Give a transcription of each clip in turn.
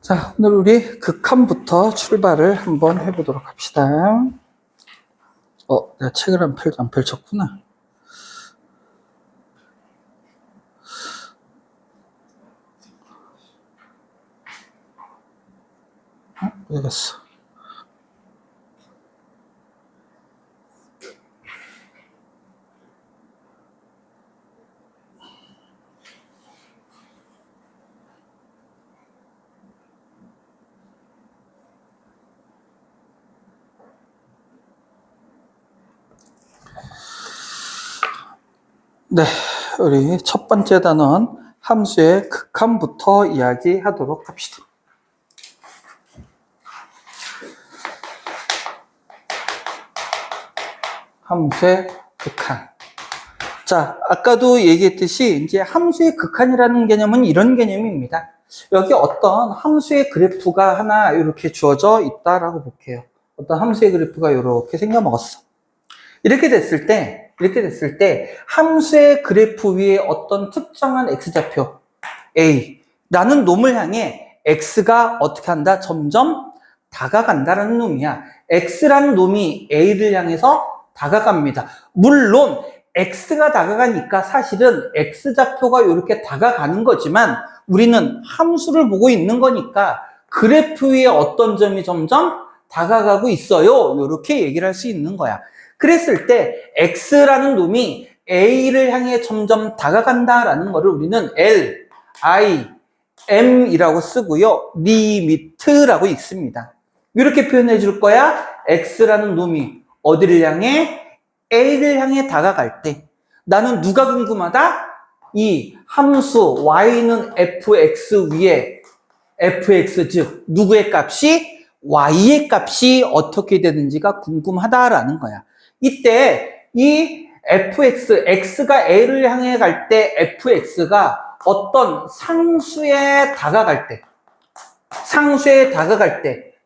자, 오늘 우리 극한부터 출발을 한번 해보도록 합시다. 내가 책을 안 펼쳤구나. 어디 갔어? 네, 우리 첫 번째 단원 함수의 극한부터 이야기하도록 합시다. 함수의 극한. 자, 아까도 얘기했듯이 이제 함수의 극한이라는 개념은 이런 개념입니다. 여기 어떤 함수의 그래프가 하나 이렇게 주어져 있다라고 볼게요. 어떤 함수의 그래프가 이렇게 생겨먹었어. 이렇게 됐을 때 함수의 그래프 위에 어떤 특정한 x좌표 a 라는 놈을 향해 x가 어떻게 한다? 점점 다가간다라는 놈이야. x라는 놈이 a를 향해서 다가갑니다. 물론 x가 다가가니까 사실은 x좌표가 이렇게 다가가는 거지만 우리는 함수를 보고 있는 거니까 그래프 위에 어떤 점이 점점 다가가고 있어요. 이렇게 얘기를 할 수 있는 거야. 그랬을 때 x라는 놈이 a를 향해 점점 다가간다라는 거를 우리는 L, I, M이라고 쓰고요. 리미트라고 읽습니다. 이렇게 표현해 줄 거야. x라는 놈이 어디를 향해? a를 향해 다가갈 때 나는 누가 궁금하다? 이 함수 y는 fx 위에 fx 즉 누구의 값이? y의 값이 어떻게 되는지가 궁금하다라는 거야. 이때 이 fx, x가 a를 향해 갈 때 fx가 어떤 상수에 다가갈 때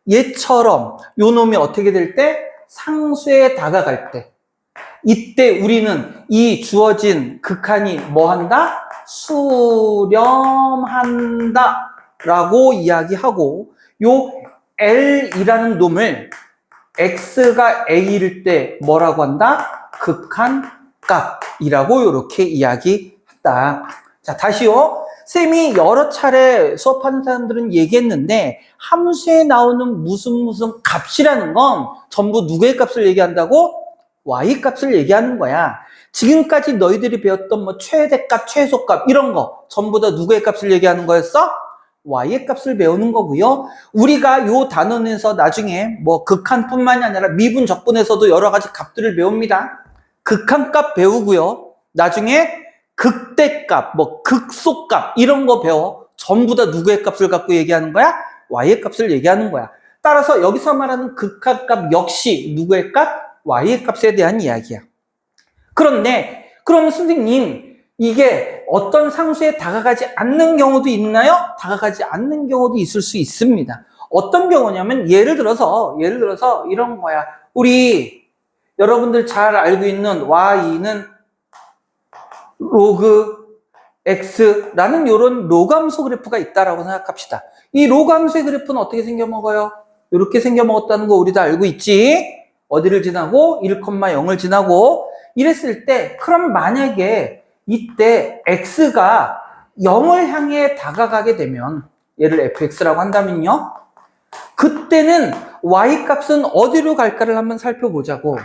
얘처럼 요 놈이 어떻게 될 때? 상수에 다가갈 때 이때 우리는 이 주어진 극한이 뭐 한다? 수렴한다 라고 이야기하고 요 L이라는 놈을 x가 a일 때 뭐라고 한다? 극한값이라고 이렇게 이야기한다. 자, 다시요. 쌤이 여러 차례 수업하는 사람들은 얘기했는데 함수에 나오는 무슨 값이라는 건 전부 누구의 값을 얘기한다고? y 값을 얘기하는 거야. 지금까지 너희들이 배웠던 뭐 최대값, 최소값 이런 거 전부 다 누구의 값을 얘기하는 거였어? y의 값을 배우는 거고요. 우리가 요 단원에서 나중에 뭐 극한뿐만이 아니라 미분, 적분에서도 여러 가지 값들을 배웁니다. 극한값 배우고요. 나중에 극대값, 뭐 극소값 이런 거 배워. 전부 다 누구의 값을 갖고 얘기하는 거야? y의 값을 얘기하는 거야. 따라서 여기서 말하는 극한값 역시 누구의 값? y의 값에 대한 이야기야. 그런데 그럼 선생님 이게 어떤 상수에 다가가지 않는 경우도 있나요? 다가가지 않는 경우도 있을 수 있습니다. 어떤 경우냐면 예를 들어서 이런 거야. 우리 여러분들 잘 알고 있는 y는 로그 x라는 이런 로그함수 그래프가 있다라고 생각합시다. 이 로그함수의 그래프는 어떻게 생겨먹어요? 이렇게 생겨먹었다는 거 우리 다 알고 있지? 어디를 지나고 1,0을 지나고 이랬을 때 그럼 만약에 이때 x가 0을 향해 다가가게 되면 얘를 fx라고 한다면요. 그때는 y값은 어디로 갈까를 한번 살펴보자고.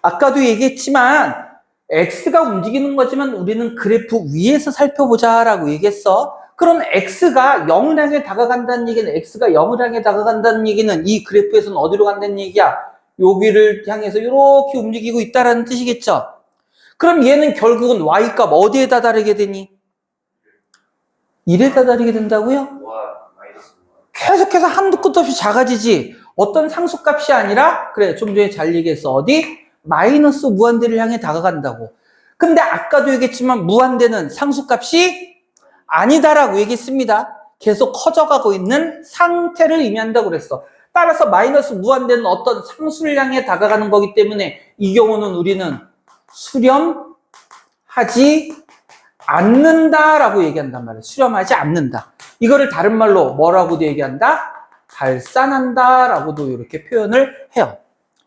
아까도 얘기했지만 x가 움직이는 거지만 우리는 그래프 위에서 살펴보자라고 얘기했어. 그럼 x가 0을 향해 다가간다는 얘기는 x가 0을 향해 다가간다는 얘기는 이 그래프에서는 어디로 간다는 얘기야? 여기를 향해서 이렇게 움직이고 있다라는 뜻이겠죠. 그럼 얘는 결국은 y값 어디에다 다르게 되니? 1에다 다르게 된다고요? 계속해서 한도 끝도 없이 작아지지. 어떤 상수값이 아니라 그래 좀 전에 잘 얘기했어. 어디? 마이너스 무한대를 향해 다가간다고. 근데 아까도 얘기했지만 무한대는 상수값이 아니다라고 얘기했습니다. 계속 커져가고 있는 상태를 의미한다고 그랬어. 따라서 마이너스 무한대는 어떤 상수를 향해 다가가는 거기 때문에 이 경우는 우리는 수렴하지 않는다라고 얘기한단 말이에요. 수렴하지 않는다. 이거를 다른 말로 뭐라고도 얘기한다? 발산한다 라고도 이렇게 표현을 해요.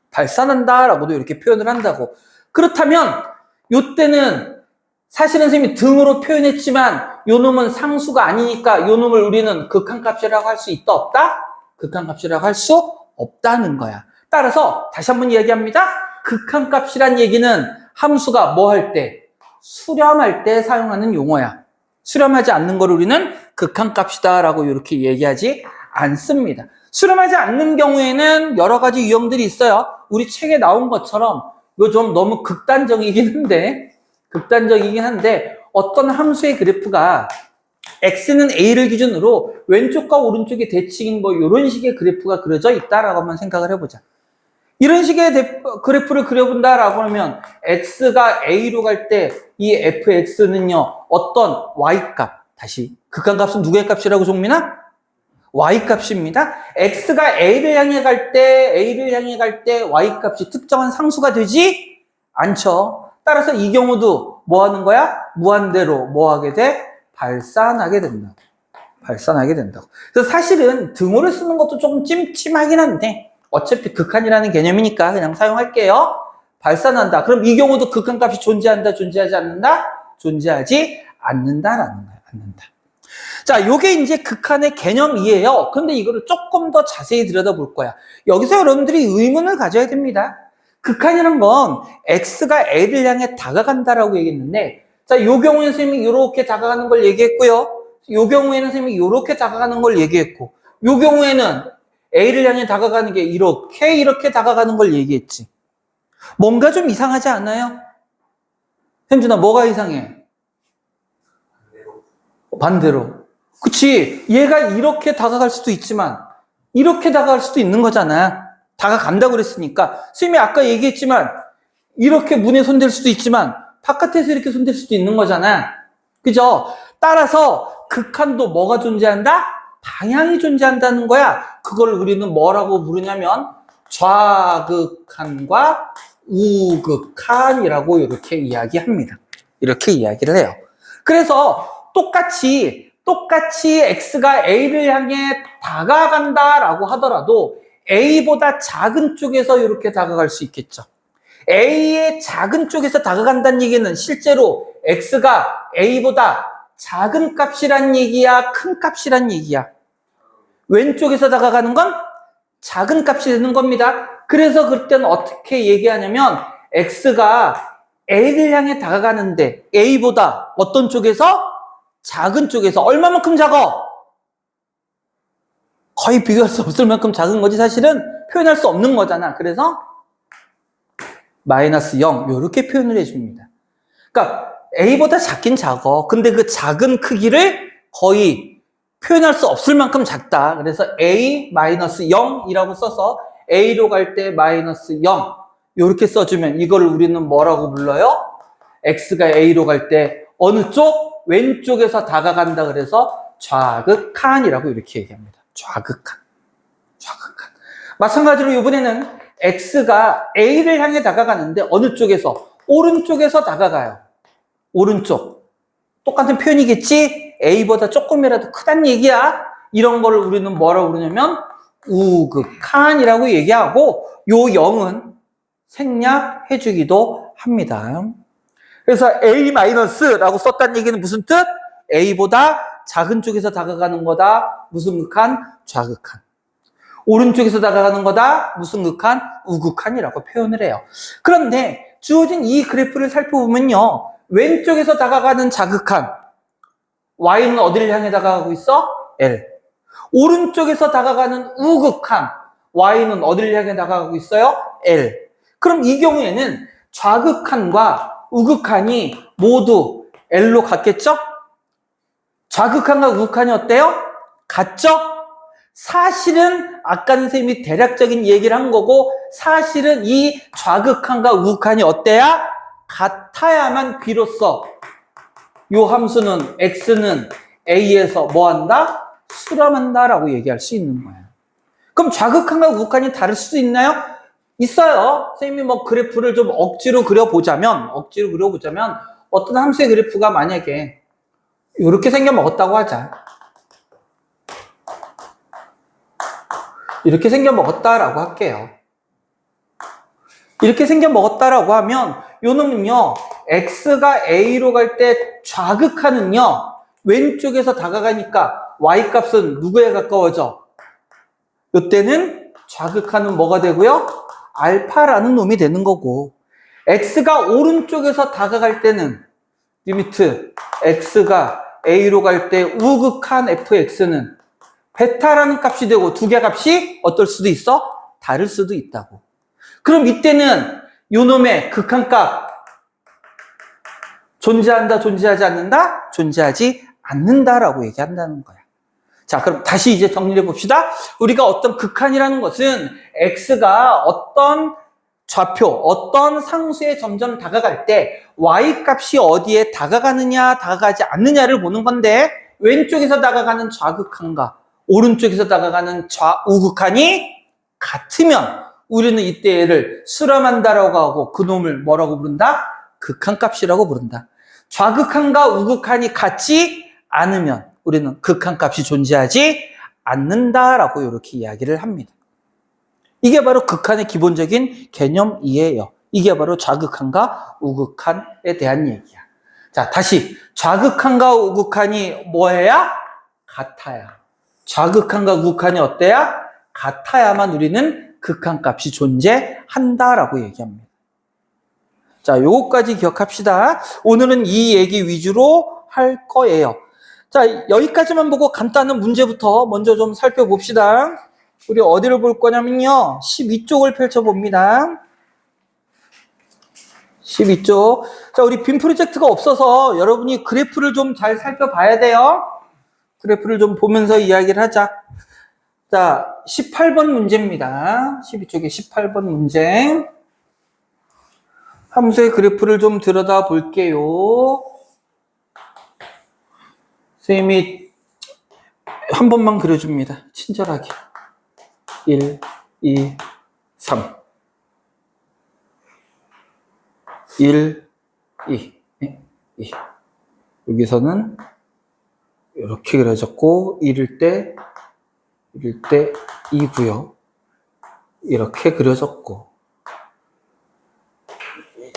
발산한다 라고도 이렇게 표현을 한다고. 그렇다면 요때는 사실은 선생님이 등으로 표현했지만 요 놈은 상수가 아니니까 요 놈을 우리는 극한값이라고 할 수 있다 없다? 극한값이라고 할 수 없다는 거야. 따라서 다시 한번 이야기합니다. 극한값이란 얘기는 함수가 뭐 할 때? 수렴할 때 사용하는 용어야. 수렴하지 않는 걸 우리는 극한값이다 라고 이렇게 얘기하지 않습니다. 수렴하지 않는 경우에는 여러 가지 유형들이 있어요. 우리 책에 나온 것처럼 이거 좀 너무 극단적이긴 한데 어떤 함수의 그래프가 x는 a를 기준으로 왼쪽과 오른쪽이 대칭인 뭐 이런 식의 그래프가 그려져 있다라고 한번 생각을 해보자. 이런 식의 그래프를 그려본다라고 하면 x가 a로 갈 때 이 fx는요 어떤 y값, 다시 극한값은 누구의 값이라고 종민아? y값입니다. x가 a를 향해 갈 때 y값이 특정한 상수가 되지 않죠. 따라서 이 경우도 뭐 하는 거야? 무한대로 뭐 하게 돼? 발산하게 된다고. 발산하게 된다고. 그래서 사실은 등호를 쓰는 것도 조금 찜찜하긴 한데 어차피 극한이라는 개념이니까 그냥 사용할게요. 발산한다. 그럼 이 경우도 극한값이 존재한다, 존재하지 않는다? 존재하지 않는다라는 거야. 않는다. 자, 요게 이제 극한의 개념이에요. 근데 이거를 조금 더 자세히 들여다볼 거야. 여기서 여러분들이 의문을 가져야 됩니다. 극한이란 건 x가 a를 향해 다가간다라고 얘기했는데, 자, 요 경우에는 선생님이 이렇게 다가가는 걸 얘기했고요. 요 경우에는 선생님이 이렇게 다가가는 걸 얘기했고, 요 경우에는 a를 향해 다가가는 게 이렇게 다가가는 걸 얘기했지. 뭔가 좀 이상하지 않아요? 현준아, 뭐가 이상해? 반대로. 그치? 얘가 이렇게 다가갈 수도 있지만 이렇게 다가갈 수도 있는 거잖아. 다가간다고 그랬으니까. 선생님이 아까 얘기했지만 이렇게 문에 손댈 수도 있지만 바깥에서 이렇게 손댈 수도 있는 거잖아. 그죠? 따라서 극한도 뭐가 존재한다? 방향이 존재한다는 거야. 그걸 우리는 뭐라고 부르냐면 좌극한과 우극한이라고 이렇게 이야기합니다. 이렇게 이야기를 해요. 그래서 똑같이 x가 a를 향해 다가간다라고 하더라도 a보다 작은 쪽에서 이렇게 다가갈 수 있겠죠. a의 작은 쪽에서 다가간다는 얘기는 실제로 x가 a보다 작은 값이란 얘기야, 큰 값이란 얘기야. 왼쪽에서 다가가는 건 작은 값이 되는 겁니다. 그래서 그때는 어떻게 얘기하냐면 x가 a를 향해 다가가는데 a보다 어떤 쪽에서? 작은 쪽에서. 얼마만큼 작아? 거의 비교할 수 없을 만큼 작은 거지. 사실은 표현할 수 없는 거잖아. 그래서 마이너스 0 이렇게 표현을 해줍니다. 그러니까 a보다 작긴 작어. 근데 그 작은 크기를 거의 표현할 수 없을 만큼 작다. 그래서 a 마이너스 0이라고 써서 a로 갈 때 마이너스 0 이렇게 써주면 이거를 우리는 뭐라고 불러요? x가 a로 갈 때 어느 쪽? 왼쪽에서 다가간다 그래서 좌극한이라고 이렇게 얘기합니다. 좌극한. 마찬가지로 이번에는 x가 a를 향해 다가가는데 어느 쪽에서? 오른쪽에서 다가가요. 오른쪽. 똑같은 표현이겠지? a보다 조금이라도 크다는 얘기야. 이런 거를 우리는 뭐라고 부르냐면 우극한이라고 얘기하고 요 0은 생략해주기도 합니다. 그래서 a-라고 썼다는 얘기는 무슨 뜻? a보다 작은 쪽에서 다가가는 거다. 무슨 극한? 좌극한. 오른쪽에서 다가가는 거다. 무슨 극한? 우극한이라고 표현을 해요. 그런데 주어진 이 그래프를 살펴보면요. 왼쪽에서 다가가는 좌극한. y는 어디를 향해 다가가고 있어? L. 오른쪽에서 다가가는 우극한. y는 어디를 향해 다가가고 있어요? L. 그럼 이 경우에는 좌극한과 우극한이 모두 L로 같겠죠? 좌극한과 우극한이 어때요? 같죠? 사실은 아까 선생님이 대략적인 얘기를 한 거고 사실은 이 좌극한과 우극한이 어때야? 같아야만 비로소 이 함수는 x는 a에서 뭐 한다? 수렴한다 라고 얘기할 수 있는 거예요. 그럼 좌극한과 우극한이 다를 수도 있나요? 있어요. 선생님이 뭐 그래프를 좀 억지로 그려보자면 어떤 함수의 그래프가 만약에 이렇게 생겨 먹었다고 하자. 이렇게 생겨 먹었다라고 할게요. 이렇게 생겨 먹었다라고 하면 요 놈은요, x가 a로 갈 때 좌극하는요, 왼쪽에서 다가가니까 y 값은 누구에 가까워져? 이때는 좌극하는 뭐가 되고요? 알파라는 놈이 되는 거고, x가 오른쪽에서 다가갈 때는 리미트 x가 a로 갈 때 우극한 fx는 베타라는 값이 되고 두 개 값이 어떨 수도 있어? 다를 수도 있다고. 그럼 이때는 요 놈의 극한값 존재한다, 존재하지 않는다? 존재하지 않는다라고 얘기한다는 거야. 자, 그럼 다시 이제 정리해 봅시다. 우리가 어떤 극한이라는 것은 x가 어떤 좌표, 어떤 상수에 점점 다가갈 때 y값이 어디에 다가가느냐, 다가가지 않느냐를 보는 건데, 왼쪽에서 다가가는 좌극한과 오른쪽에서 다가가는 좌우극한이 같으면 우리는 이때 얘를 수렴한다라고 하고 그놈을 뭐라고 부른다? 극한값이라고 부른다. 좌극한과 우극한이 같지 않으면 우리는 극한값이 존재하지 않는다라고 이렇게 이야기를 합니다. 이게 바로 극한의 기본적인 개념이에요. 이게 바로 좌극한과 우극한에 대한 얘기야. 자, 다시 좌극한과 우극한이 뭐해야? 같아야. 좌극한과 우극한이 어때야? 같아야만 우리는 극한값이 존재한다라고 얘기합니다. 자, 요거까지 기억합시다. 오늘은 이 얘기 위주로 할 거예요. 자, 여기까지만 보고 간단한 문제부터 먼저 좀 살펴봅시다. 우리 어디를 볼 거냐면요, 12쪽을 펼쳐봅니다. 12쪽. 자, 우리 빔 프로젝트가 없어서 여러분이 그래프를 좀 잘 살펴봐야 돼요. 그래프를 좀 보면서 이야기를 하자. 자, 18번 문제입니다. 12쪽에 18번 문제. 함수의 그래프를 좀 들여다 볼게요. 선생님이 한 번만 그려줍니다. 친절하게. 1, 2, 3. 1, 2, 2. 여기서는 이렇게 그려졌고, 1일 때 2고요. 이렇게 그려졌고,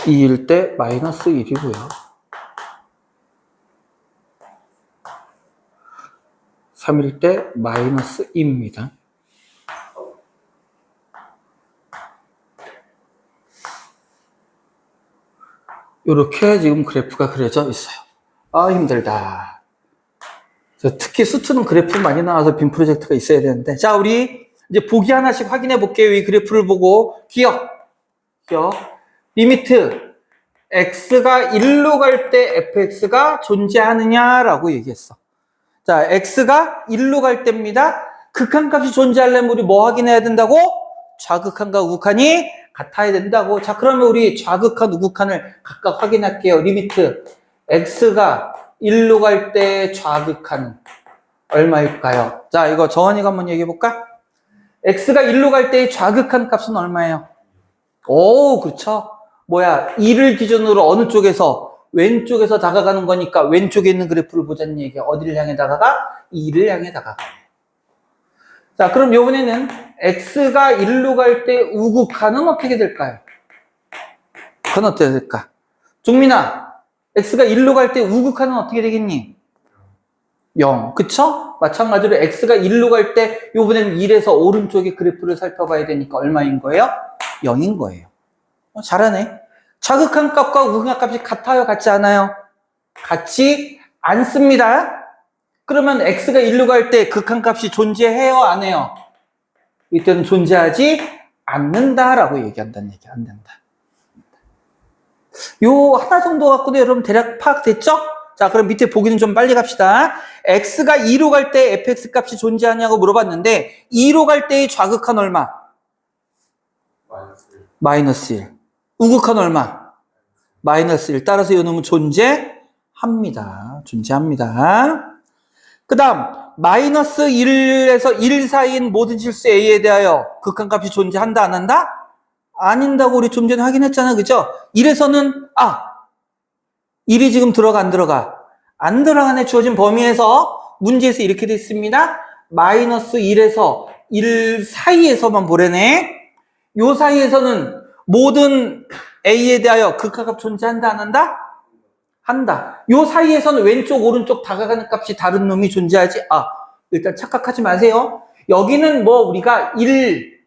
2일 때 마이너스 1이고요. 3일 때 마이너스 2입니다. 이렇게 지금 그래프가 그려져 있어요. 아, 힘들다. 특히 수트는 그래프 많이 나와서 빔 프로젝트가 있어야 되는데. 자, 우리 이제 보기 하나씩 확인해 볼게요. 이 그래프를 보고. 기억. 리미트. x가 1로 갈 때 fx가 존재하느냐라고 얘기했어. 자, x가 1로 갈 때입니다. 극한값이 존재하려면 우리 뭐 확인해야 된다고? 좌극한과 우극한이 같아야 된다고. 자, 그러면 우리 좌극한, 우극한을 각각 확인할게요. 리미트. x가 1로 갈 때 좌극한은 얼마일까요? 자, 이거 정원이가 한번 얘기해 볼까? x가 1로 갈 때의 좌극한 값은 얼마예요? 오, 그렇죠. 뭐야, 2를 기준으로 어느 쪽에서? 왼쪽에서 다가가는 거니까 왼쪽에 있는 그래프를 보자는 얘기야. 어디를 향해 다가가? 2를 향해 다가가. 자, 그럼 이번에는 x가 1로 갈 때 우극한은 어떻게 될까요? 그건 어떻게 될까? 종민아, x가 1로 갈 때 우극한은 어떻게 되겠니? 0. 그쵸? 마찬가지로 x가 1로 갈 때 이번에는 1에서 오른쪽의 그래프를 살펴봐야 되니까 얼마인 거예요? 0인 거예요. 잘하네. 좌극한 값과 우극한 값이 같아요? 같지 않아요? 같지 않습니다. 그러면 x가 1로 갈 때 극한 값이 존재해요? 안 해요? 이때는 존재하지 않는다라고 얘기한다는 얘기. 안 된다. 요 하나 정도 갖고도 여러분 대략 파악됐죠? 자, 그럼 밑에 보기는 좀 빨리 갑시다. x가 2로 갈 때 fx 값이 존재하냐고 물어봤는데 2로 갈 때의 좌극한 얼마? 마이너스 1. 우극한 얼마? 마이너스 1. 따라서 이 놈은 존재합니다. 존재합니다. 그 다음 마이너스 1에서 1 사이인 모든 실수 a에 대하여 극한값이 존재한다 안 한다? 아닌다고 우리 좀 전에 확인했잖아. 그죠? 1에서는 1이 지금 들어가 안 들어가? 안 들어가네. 주어진 범위에서 문제에서 이렇게 돼 있습니다. 마이너스 1에서 1 사이에서만 보래네. 요 사이에서는 모든 A에 대하여 극한값 존재한다, 안 한다? 한다. 요 사이에서는 왼쪽, 오른쪽 다가가는 값이 다른 놈이 존재하지. 일단 착각하지 마세요. 여기는 뭐 우리가 1,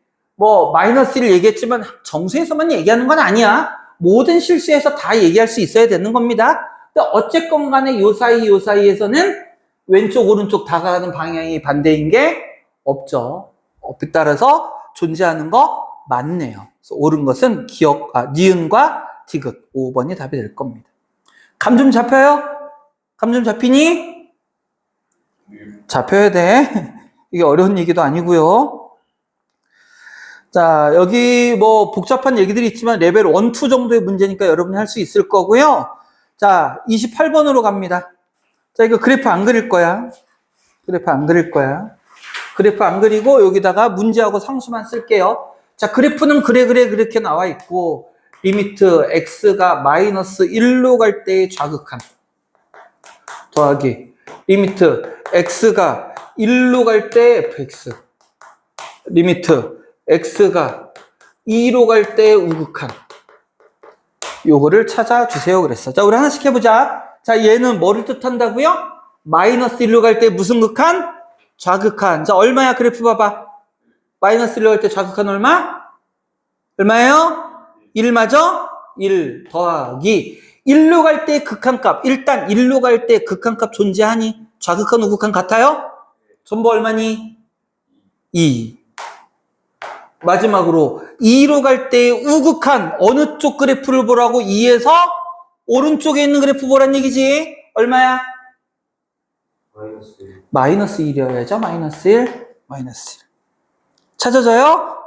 마이너스 1을 얘기했지만 정수에서만 얘기하는 건 아니야. 모든 실수에서 다 얘기할 수 있어야 되는 겁니다. 근데 어쨌건 간에 요 사이에서는 왼쪽, 오른쪽 다가가는 방향이 반대인 게 없죠. 없에 따라서 존재하는 거 맞네요. 그래서 옳은 것은 니은과 디귿 5번이 답이 될 겁니다. 감 좀 잡혀요? 감 좀 잡히니? 잡혀야 돼. 이게 어려운 얘기도 아니고요. 자, 여기 뭐 복잡한 얘기들이 있지만 레벨 1, 2 정도의 문제니까 여러분이 할 수 있을 거고요. 자, 28번으로 갑니다. 자, 이거 그래프 안 그릴 거야. 그래프 안 그릴 거야. 그래프 안 그리고 여기다가 문제하고 상수만 쓸게요. 자, 그래프는 그래 그렇게 나와 있고 리미트 x가 마이너스 1로 갈 때의 좌극한 더하기 리미트 x가 1로 갈 때 fx 리미트 x가 2로 갈 때 우극한 요거를 찾아주세요 그랬어. 자, 우리 하나씩 해보자. 자, 얘는 뭐를 뜻한다고요? 마이너스 1로 갈 때 무슨 극한? 좌극한. 자, 얼마야? 그래프 봐봐. 마이너스 1로 갈 때 좌극한 얼마? 얼마예요? 1 맞아? 1 더하기 1로 갈 때 극한값. 일단 1로 갈 때 극한값 존재하니? 좌극한, 우극한 같아요? 전부 얼마니? 2. 마지막으로 2로 갈 때 우극한 어느 쪽 그래프를 보라고? 2에서 오른쪽에 있는 그래프 보란 얘기지? 얼마야? 마이너스 1이어야죠. 마이너스 1. 마이너스 1. 찾아져요?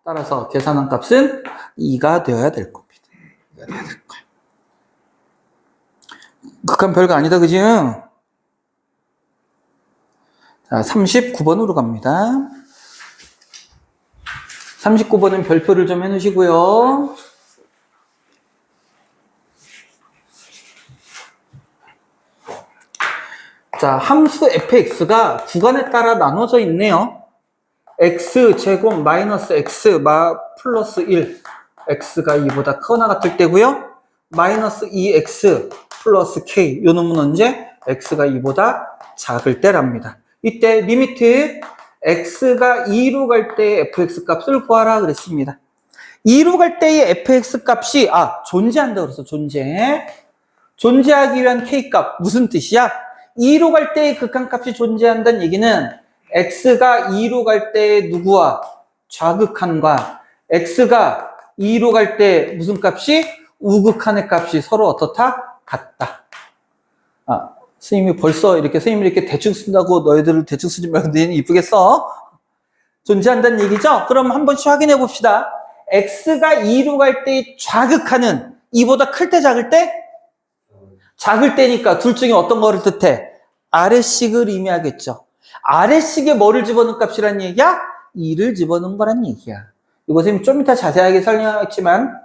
따라서 계산한 값은 2가 되어야 될 겁니다. 2가 되어야 될 거야. 극한 별거 아니다, 그지? 자, 39번으로 갑니다. 39번은 별표를 좀 해놓으시고요. 자, 함수 fx가 구간에 따라 나눠져 있네요. x제곱 마이너스 x 플러스 1 x가 2보다 크거나 같을 때고요. 마이너스 2x 플러스 k 요 놈은 언제? x가 2보다 작을 때랍니다. 이때 리미트 x가 2로 갈 때 fx 값을 구하라 그랬습니다. 2로 갈 때의 fx 값이 존재한다 그래서 존재하기 위한 k 값 무슨 뜻이야? 2로 갈 때의 극한값이 존재한다는 얘기는 x가 2로 갈 때 누구와? 좌극한과 x가 2로 갈 때 무슨 값이? 우극한의 값이 서로 어떻다? 같다. 선생님이 벌써 선생님이 이렇게 대충 쓴다고 너희들을 대충 쓰지 말고 너희는 이쁘게 써. 존재한다는 얘기죠? 그럼 한번 확인해 봅시다. x가 2로 갈 때 좌극한은 2보다 클 때 작을 때? 작을 때니까 둘 중에 어떤 거를 뜻해? 아래식을 의미하겠죠. 아래식에 뭐를 집어넣은 값이란 얘기야? 2를 집어넣은 거란 얘기야. 이거 선생님 좀 이따 자세하게 설명하겠지만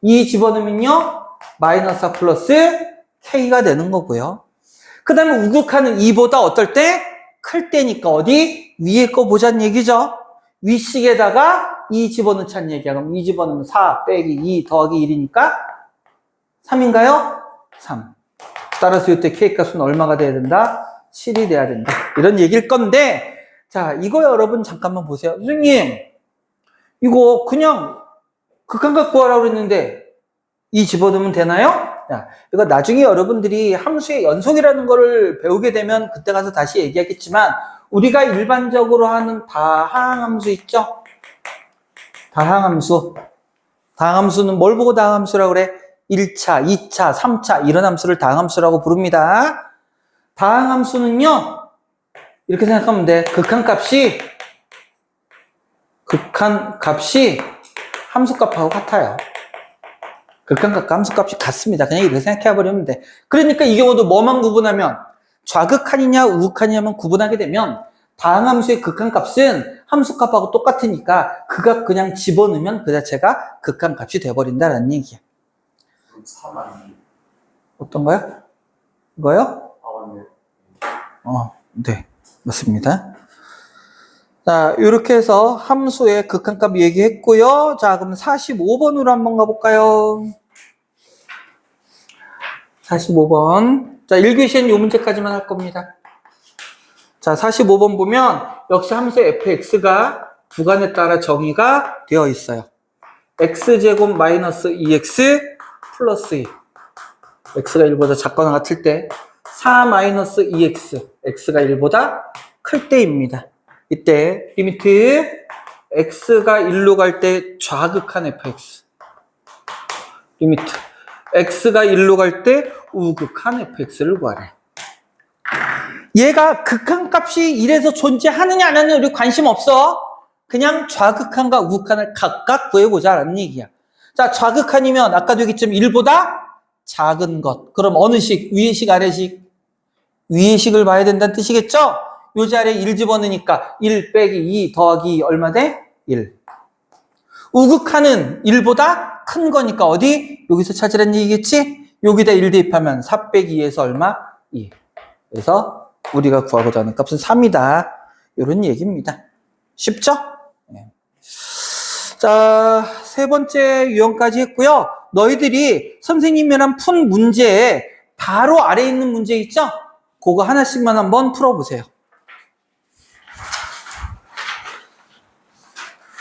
2 집어넣으면요 마이너스 4 플러스 k가 되는 거고요. 그 다음에 우극한은 2보다 어떨 때? 클 때니까 어디? 위에 거 보자는 얘기죠. 위식에다가 2 집어넣자는 얘기야. 그럼 2 집어넣으면 4 빼기 2 더하기 1이니까 3인가요? 3. 따라서 이때 k값은 얼마가 돼야 된다? 7이 돼야 된다. 이런 얘기일 건데, 자, 이거 여러분 잠깐만 보세요. 선생님, 이거 그냥 극한값 구하라고 그랬는데 2 집어넣으면 되나요? 자, 이거 나중에 여러분들이 함수의 연속이라는 거를 배우게 되면 그때 가서 다시 얘기하겠지만 우리가 일반적으로 하는 다항함수 있죠? 다항함수. 다항함수는 뭘 보고 다항함수라고 그래? 1차, 2차, 3차 이런 함수를 다항함수라고 부릅니다. 다항함수는요 이렇게 생각하면 돼. 극한값이 함수값하고 같아요. 극한값과 함수값이 같습니다. 그냥 이렇게 생각해버리면 돼. 그러니까 이 경우도 뭐만 구분하면 좌극한이냐 우극한이냐만 구분하게 되면 다항함수의 극한값은 함수값하고 똑같으니까 그 값 그냥 집어넣으면 그 자체가 극한값이 돼버린다라는 얘기야. 어떤 거요? 이거요? 네. 네. 맞습니다. 자, 이렇게 해서 함수의 극한값 얘기했고요. 자, 그럼 45번으로 한번 가볼까요? 45번. 자, 1교시엔 이 문제까지만 할 겁니다. 자, 45번 보면 역시 함수 fx가 구간에 따라 정의가 되어 있어요. x제곱 마이너스 2x 플러스 2. x가 1보다 작거나 같을 때 4 마이너스 2x, x가 1보다 클 때입니다. 이때 리미트 x가 1로 갈 때 좌극한 fx. 리미트 x가 1로 갈 때 우극한 fx를 구하래. 얘가 극한값이 1에서 존재하느냐 안 하느냐 우리 관심 없어. 그냥 좌극한과 우극한을 각각 구해보자 라는 얘기야. 자, 좌극한이면 아까도 얘기했지만 1보다 작은 것. 그럼 어느 식? 위의 식, 아래 식? 위의 식을 봐야 된다는 뜻이겠죠? 요 자리에 1 집어넣으니까 1 빼기 2 더하기 얼마 돼? 1. 우극한은 1보다 큰 거니까 어디? 여기서 찾으라는 얘기겠지? 여기다 1 대입하면 4 빼기 2에서 얼마? 2. 그래서 우리가 구하고자 하는 값은 3이다. 이런 얘기입니다. 쉽죠? 네. 자, 세 번째 유형까지 했고요. 너희들이 선생님이랑 푼 문제에 바로 아래에 있는 문제 있죠? 그거 하나씩만 한번 풀어보세요.